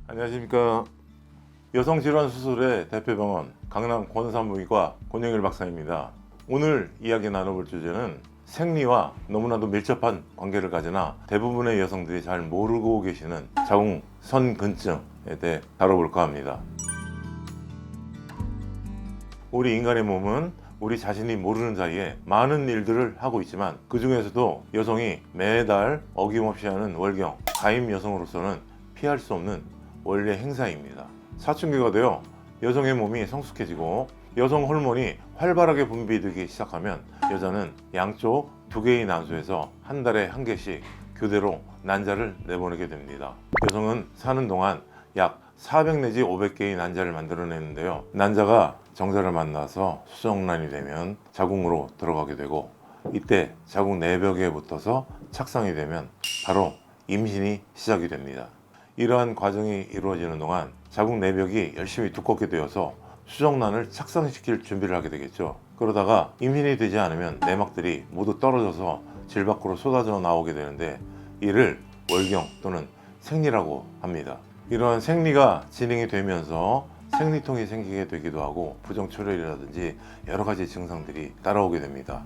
안녕하십니까. 여성질환수술의 대표병원 강남 권산부인과 권영일 박사입니다. 오늘 이야기 나눠볼 주제는 생리와 너무나도 밀접한 관계를 가지나 대부분의 여성들이 잘 모르고 계시는 자궁선근증에 대해 다뤄볼까 합니다. 우리 인간의 몸은 우리 자신이 모르는 사이에 많은 일들을 하고 있지만 그 중에서도 여성이 매달 어김없이 하는 월경, 가임 여성으로서는 피할 수 없는 원래 행사입니다. 사춘기가 되어 여성의 몸이 성숙해지고 여성 호르몬이 활발하게 분비되기 시작하면 여자는 양쪽 2개의 난소에서 한 달에 1개씩 교대로 난자를 내보내게 됩니다. 여성은 사는 동안 약 400 내지 500개의 난자를 만들어내는데요. 난자가 정자를 만나서 수정란이 되면 자궁으로 들어가게 되고, 이때 자궁 내벽에 붙어서 착상이 되면 바로 임신이 시작이 됩니다. 이러한 과정이 이루어지는 동안 자궁 내벽이 열심히 두껍게 되어서 수정란을 착상시킬 준비를 하게 되겠죠. 그러다가 임신이 되지 않으면 내막들이 모두 떨어져서 질 밖으로 쏟아져 나오게 되는데, 이를 월경 또는 생리라고 합니다. 이러한 생리가 진행이 되면서 생리통이 생기게 되기도 하고 부정출혈이라든지 여러 가지 증상들이 따라오게 됩니다.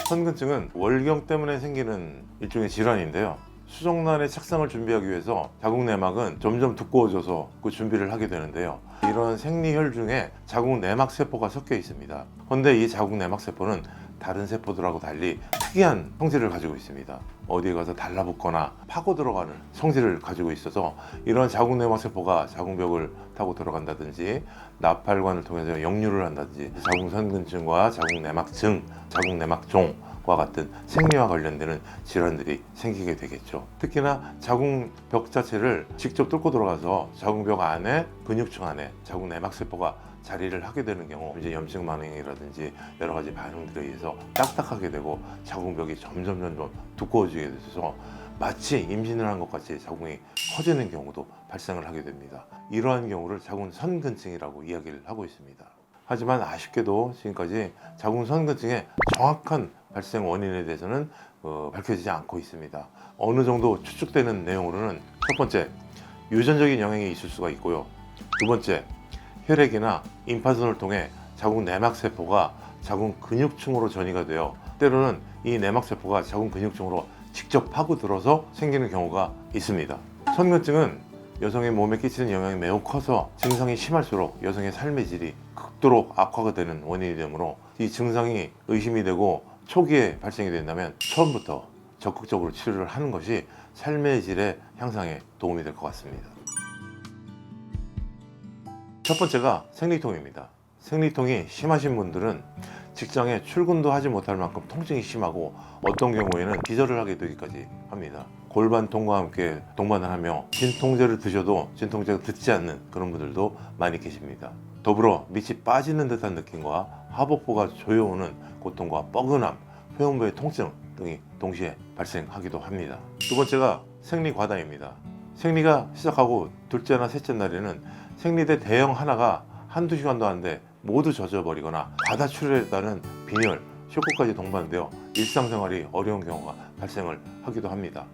선근증은 월경 때문에 생기는 일종의 질환인데요. 수정란의 착상을 준비하기 위해서 자궁 내막은 점점 두꺼워져서 그 준비를 하게 되는데요. 이런 생리혈 중에 자궁 내막 세포가 섞여 있습니다. 그런데 이 자궁 내막 세포는 다른 세포들하고 달리 특이한 성질을 가지고 있습니다. 어디에 가서 달라붙거나 파고 들어가는 성질을 가지고 있어서 이런 자궁 내막 세포가 자궁벽을 타고 들어간다든지 나팔관을 통해서 역류를 한다든지 자궁 선근증과 자궁 내막증, 자궁 내막종과 같은 생리와 관련되는 질환들이 생기게 되겠죠. 특히나 자궁벽 자체를 직접 뚫고 들어가서 자궁벽 안에, 근육층 안에 자궁 내막 세포가 자리를 하게 되는 경우, 이제 염증 반응이라든지 여러 가지 반응들에 의해서 딱딱하게 되고 자궁벽이 점점 두꺼워지게 돼서 마치 임신을 한 것 같이 자궁이 커지는 경우도 발생을 하게 됩니다. 이러한 경우를 자궁선근증이라고 이야기를 하고 있습니다. 하지만 아쉽게도 지금까지 자궁선근증의 정확한 발생 원인에 대해서는 밝혀지지 않고 있습니다. 어느 정도 추측되는 내용으로는, 첫 번째, 유전적인 영향이 있을 수가 있고요. 두 번째, 혈액이나 임파선을 통해 자궁 내막 세포가 자궁 근육층으로 전이가 되어 때로는 이 내막 세포가 자궁 근육층으로 직접 파고들어서 생기는 경우가 있습니다. 선근증은 여성의 몸에 끼치는 영향이 매우 커서 증상이 심할수록 여성의 삶의 질이 극도로 악화가 되는 원인이 되므로, 이 증상이 의심이 되고 초기에 발생이 된다면 처음부터 적극적으로 치료를 하는 것이 삶의 질의 향상에 도움이 될 것 같습니다. 첫 번째가 생리통입니다. 생리통이 심하신 분들은 직장에 출근도 하지 못할 만큼 통증이 심하고 어떤 경우에는 기절을 하게 되기까지 합니다. 골반통과 함께 동반을 하며 진통제를 드셔도 진통제가 듣지 않는 그런 분들도 많이 계십니다. 더불어 밑이 빠지는 듯한 느낌과 하복부가 조여오는 고통과 뻐근함, 회음부의 통증 등이 동시에 발생하기도 합니다. 두 번째가 생리과다입니다. 생리가 시작하고 둘째나 셋째 날에는 생리대 대형 하나가 한두 시간도 안 돼 모두 젖어버리거나 과다 출혈에 따른 빈혈, 쇼크까지 동반되어 일상생활이 어려운 경우가 발생을 하기도 합니다.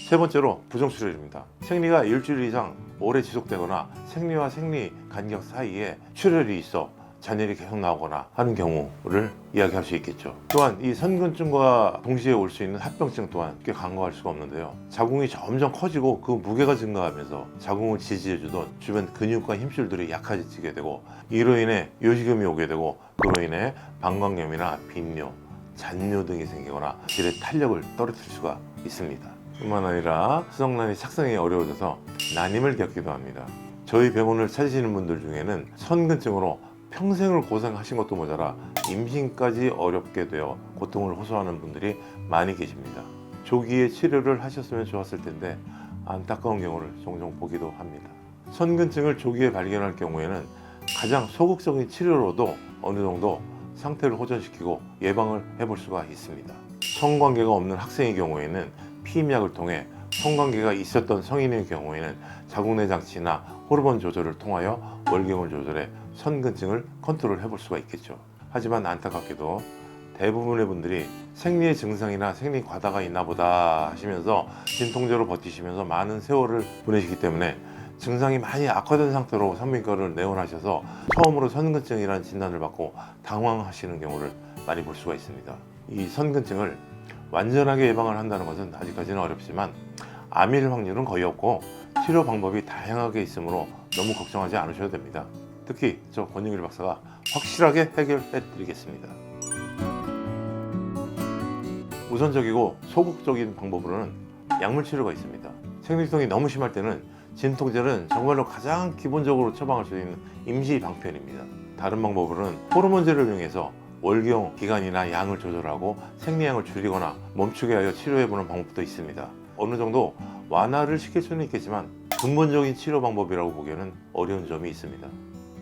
세 번째로 부정출혈입니다. 생리가 일주일 이상 오래 지속되거나 생리와 생리 간격 사이에 출혈이 있어 잔혈이 계속 나오거나 하는 경우를 이야기할 수 있겠죠. 또한 이 선근증과 동시에 올 수 있는 합병증 또한 꽤 간과할 수가 없는데요. 자궁이 점점 커지고 그 무게가 증가하면서 자궁을 지지해주던 주변 근육과 힘줄들이 약해지게 되고, 이로 인해 요식음이 오게 되고, 그로 인해 방광염이나 빈뇨, 잔뇨 등이 생기거나 질의 탄력을 떨어뜨릴 수가 있습니다. 뿐만 아니라 수정란이 착상이 어려워져서 난임을 겪기도 합니다. 저희 병원을 찾으시는 분들 중에는 선근증으로 평생을 고생하신 것도 모자라 임신까지 어렵게 되어 고통을 호소하는 분들이 많이 계십니다. 조기에 치료를 하셨으면 좋았을 텐데 안타까운 경우를 종종 보기도 합니다. 선근증을 조기에 발견할 경우에는 가장 소극적인 치료로도 어느 정도 상태를 호전시키고 예방을 해볼 수가 있습니다. 성관계가 없는 학생의 경우에는 피임약을 통해, 성관계가 있었던 성인의 경우에는 자궁내 장치나 호르몬 조절을 통하여 월경을 조절해 선근증을 컨트롤 해볼 수가 있겠죠. 하지만 안타깝게도 대부분의 분들이 생리의 증상이나 생리 과다가 있나 보다 하시면서 진통제로 버티시면서 많은 세월을 보내시기 때문에 증상이 많이 악화된 상태로 산부인과를 내원하셔서 처음으로 선근증이라는 진단을 받고 당황하시는 경우를 많이 볼 수가 있습니다. 이 선근증을 완전하게 예방을 한다는 것은 아직까지는 어렵지만 암일 확률은 거의 없고 치료 방법이 다양하게 있으므로 너무 걱정하지 않으셔도 됩니다. 특히 저 권영일 박사가 확실하게 해결해 드리겠습니다. 우선적이고 소극적인 방법으로는 약물 치료가 있습니다. 생리통이 너무 심할 때는 진통제는 정말로 가장 기본적으로 처방할 수 있는 임시 방편입니다. 다른 방법으로는 호르몬제를 이용해서 월경 기간이나 양을 조절하고 생리량을 줄이거나 멈추게 하여 치료해보는 방법도 있습니다. 어느 정도 완화를 시킬 수는 있겠지만 근본적인 치료 방법이라고 보기에는 어려운 점이 있습니다.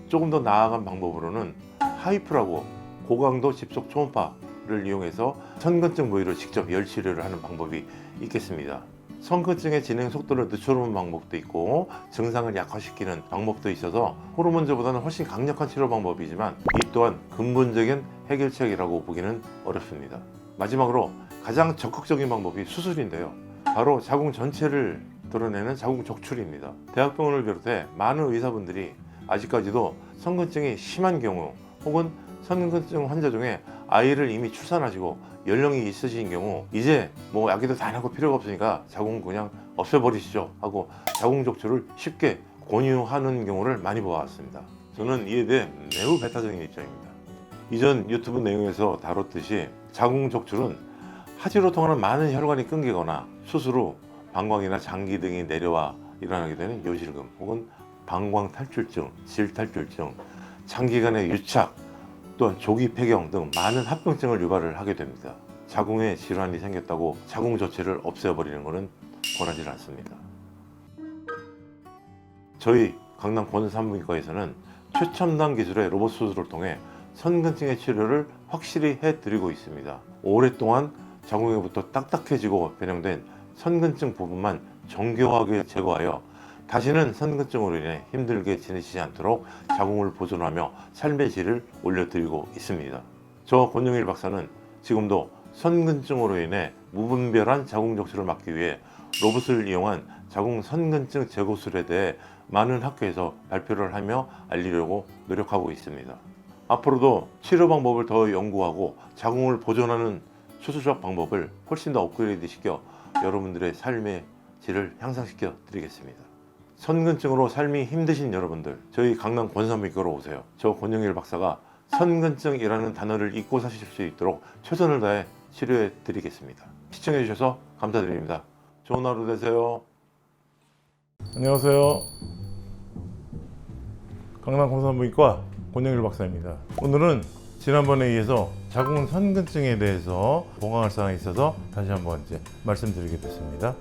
조금 더 나아간 방법으로는 하이프라고 고강도 집속 초음파를 이용해서 선근증 부위를 직접 열 치료를 하는 방법이 있겠습니다. 선근증의 진행 속도를 늦춰놓은 방법도 있고 증상을 약화시키는 방법도 있어서 호르몬제보다는 훨씬 강력한 치료 방법이지만 이 또한 근본적인 해결책이라고 보기는 어렵습니다. 마지막으로 가장 적극적인 방법이 수술인데요. 바로 자궁 전체를 드러내는 자궁 적출입니다. 대학병원을 비롯해 많은 의사분들이 아직까지도 선근증이 심한 경우 혹은 선근증 환자 중에 아이를 이미 출산하시고 연령이 있으신 경우 이제 뭐 아기도 다 낳고 필요가 없으니까 자궁 그냥 없애버리시죠 하고 자궁 적출을 쉽게 권유하는 경우를 많이 보았습니다. 저는 이에 대해 매우 배타적인 입장입니다. 이전 유튜브 내용에서 다뤘듯이 자궁 적출은 하지로 통하는 많은 혈관이 끊기거나 수술 후 방광이나 장기 등이 내려와 일어나게 되는 요실금 혹은 방광 탈출증, 질 탈출증, 장기간의 유착, 또한 조기 폐경 등 많은 합병증을 유발을 하게 됩니다. 자궁에 질환이 생겼다고 자궁 전체를 없애버리는 것은 권하지 않습니다. 저희 강남 권산부인과에서는 최첨단 기술의 로봇 수술을 통해 선근증의 치료를 확실히 해드리고 있습니다. 오랫동안 자궁에부터 딱딱해지고 변형된 선근증 부분만 정교하게 제거하여 다시는 선근증으로 인해 힘들게 지내시지 않도록 자궁을 보존하며 삶의 질을 올려드리고 있습니다. 저 권영일 박사는 지금도 선근증으로 인해 무분별한 자궁 적출을 막기 위해 로봇을 이용한 자궁 선근증 제거술에 대해 많은 학회에서 발표를 하며 알리려고 노력하고 있습니다. 앞으로도 치료 방법을 더 연구하고 자궁을 보존하는 수술적 방법을 훨씬 더 업그레이드 시켜 여러분들의 삶의 질을 향상시켜 드리겠습니다. 선근증으로 삶이 힘드신 여러분들, 저희 강남 권산부인과로 오세요. 저 권영일 박사가 선근증이라는 단어를 잊고 사실 수 있도록 최선을 다해 치료해 드리겠습니다. 시청해 주셔서 감사드립니다. 좋은 하루 되세요. 안녕하세요. 강남 권산부인과 권영일 박사입니다. 오늘은 지난번에 이어서 자궁 선근증에 대해서 보강할 사항이 있어서 다시 한번 이제 말씀드리게 됐습니다.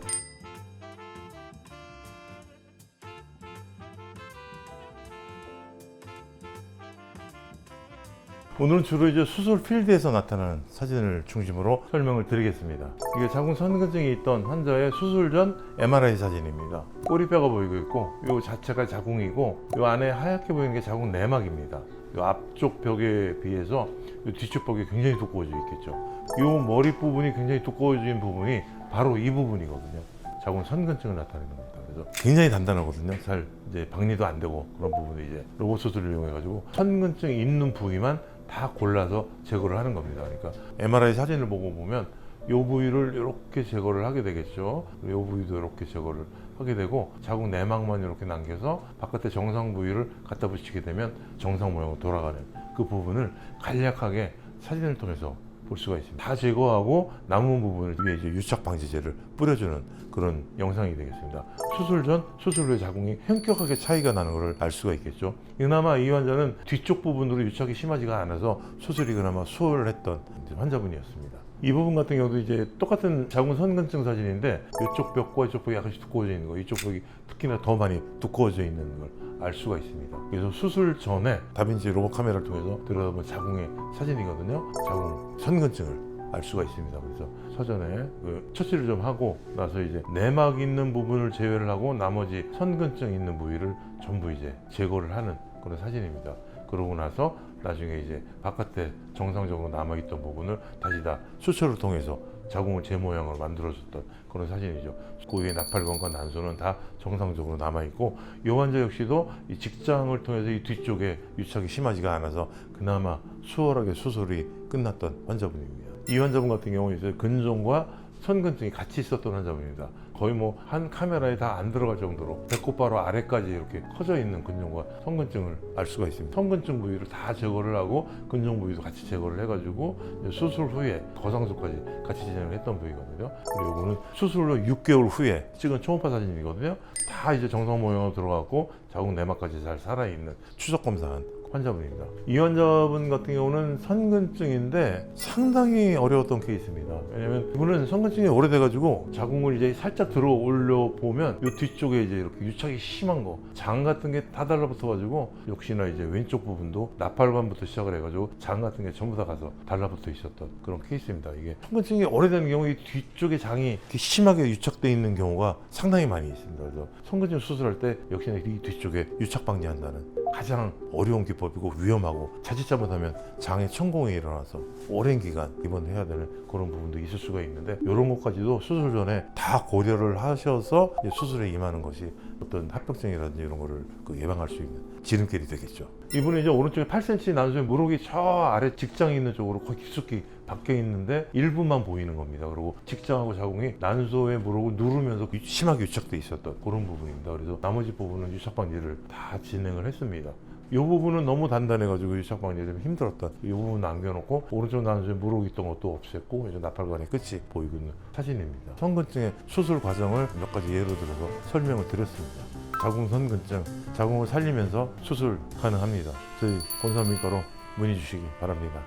오늘은 주로 이제 수술 필드에서 나타나는 사진을 중심으로 설명을 드리겠습니다. 이게 자궁 선근증이 있던 환자의 수술 전 MRI 사진입니다. 꼬리뼈가 보이고 있고 이 자체가 자궁이고 이 안에 하얗게 보이는 게 자궁 내막입니다. 이 앞쪽 벽에 비해서 이 뒤쪽 벽이 굉장히 두꺼워져 있겠죠. 이 머리 부분이 굉장히 두꺼워진 부분이 바로 이 부분이거든요. 자궁 선근증을 나타내는 겁니다. 그래서 굉장히 단단하거든요. 잘 이제 박리도 안 되고 그런 부분을 이제 로봇 수술을 이용해 가지고 선근증이 있는 부위만 다 골라서 제거를 하는 겁니다. 그러니까 MRI 사진을 보고 보면 이 부위를 이렇게 제거를 하게 되겠죠. 이 부위도 이렇게 제거를 하게 되고 자궁 내막만 이렇게 남겨서 바깥에 정상 부위를 갖다 붙이게 되면 정상 모양으로 돌아가는 그 부분을 간략하게 사진을 통해서 볼 수가 있습니다. 다 제거하고 남은 부분을 위에 이제 유착 방지제를 뿌려주는 그런 영상이 되겠습니다. 수술 전, 수술 후에 자궁이 현격하게 차이가 나는 것을 알 수가 있겠죠. 그나마 이 환자는 뒤쪽 부분으로 유착이 심하지가 않아서 수술이 그나마 수월했던 환자분이었습니다. 이 부분 같은 경우도 이제 똑같은 자궁 선근증 사진인데 이쪽 벽과 이쪽 벽이 약간씩 두꺼워져 있는 거, 이쪽 벽이 특히나 더 많이 두꺼워져 있는 걸 알 수가 있습니다. 그래서 수술 전에 다빈치 로봇 카메라를 통해서 들여다본 자궁의 사진이거든요. 자궁 선근증을 알 수가 있습니다. 그래서 사전에 처치를 좀 하고 나서 이제 내막 있는 부분을 제외를 하고 나머지 선근증 있는 부위를 전부 이제 제거를 하는 그런 사진입니다. 그러고 나서 나중에 이제 바깥에 정상적으로 남아있던 부분을 다시 다 수술을 통해서 자궁을 제 모양으로 만들어줬던 그런 사진이죠. 고유의 나팔관과 난소는 다 정상적으로 남아있고 이 환자 역시도 이 직장을 통해서 이 뒤쪽에 유착이 심하지가 않아서 그나마 수월하게 수술이 끝났던 환자분입니다. 이 환자분 같은 경우는 이제 근종과 선근증이 같이 있었던 환자분입니다. 거의 뭐 한 카메라에 다 안 들어갈 정도로 배꼽 바로 아래까지 이렇게 커져 있는 근종과 선근증을 알 수가 있습니다. 선근증 부위를 다 제거를 하고 근종 부위도 같이 제거를 해가지고 수술 후에 거상술까지 같이 진행을 했던 부위거든요. 그리고 이거는 수술 후 6개월 후에 찍은 초음파 사진이거든요. 다 이제 정상 모양으로 들어갔고 자궁 내막까지 잘 살아있는 추적 검사한 환자분입니다. 이 환자분 같은 경우는 선근증인데 상당히 어려웠던 케이스입니다. 왜냐면 이분은 선근증이 오래돼가지고 자궁을 이제 살짝 들어 올려 보면 이 뒤쪽에 이제 이렇게 유착이 심한 거, 장 같은 게 다 달라붙어가지고 역시나 이제 왼쪽 부분도 나팔관부터 시작을 해가지고 장 같은 게 전부 다 가서 달라붙어 있었던 그런 케이스입니다. 이게 선근증이 오래된 경우 이 뒤쪽에 장이 이렇게 심하게 유착돼 있는 경우가 상당히 많이 있습니다. 그래서 선근증 수술할 때 역시나 이 뒤쪽에 유착 방지한다는 가장 어려운 기법이고 위험하고 자칫 잘못하면 장에 천공이 일어나서 오랜 기간 입원해야 되는 그런 부분도 있을 수가 있는데 이런 것까지도 수술 전에 다 고려를 하셔서 수술에 임하는 것이 어떤 합병증이라든지 이런 거를 예방할 수 있는 지름길이 되겠죠. 이분은 이제 오른쪽에 8cm 난소의 무록이 저 아래 직장이 있는 쪽으로 거의 깊숙이 박혀 있는데 일부만 보이는 겁니다. 그리고 직장하고 자궁이 난소의 무록을 누르면서 심하게 유착돼 있었던 그런 부분입니다. 그래서 나머지 부분은 유착 방지를 다 진행을 했습니다. 이 부분은 너무 단단해가지고 유착 방지가 좀 힘들었던 이 부분 남겨놓고 오른쪽 난소에 무록이 있던 것도 없앴고 이제 나팔관의 끝이 보이고 있는 사진입니다. 선근증의 수술 과정을 몇 가지 예로 들어서 설명을 드렸습니다. 자궁 선근증, 자궁을 살리면서 수술 가능합니다. 저희 권사민과로 문의 주시기 바랍니다.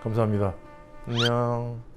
감사합니다. 안녕.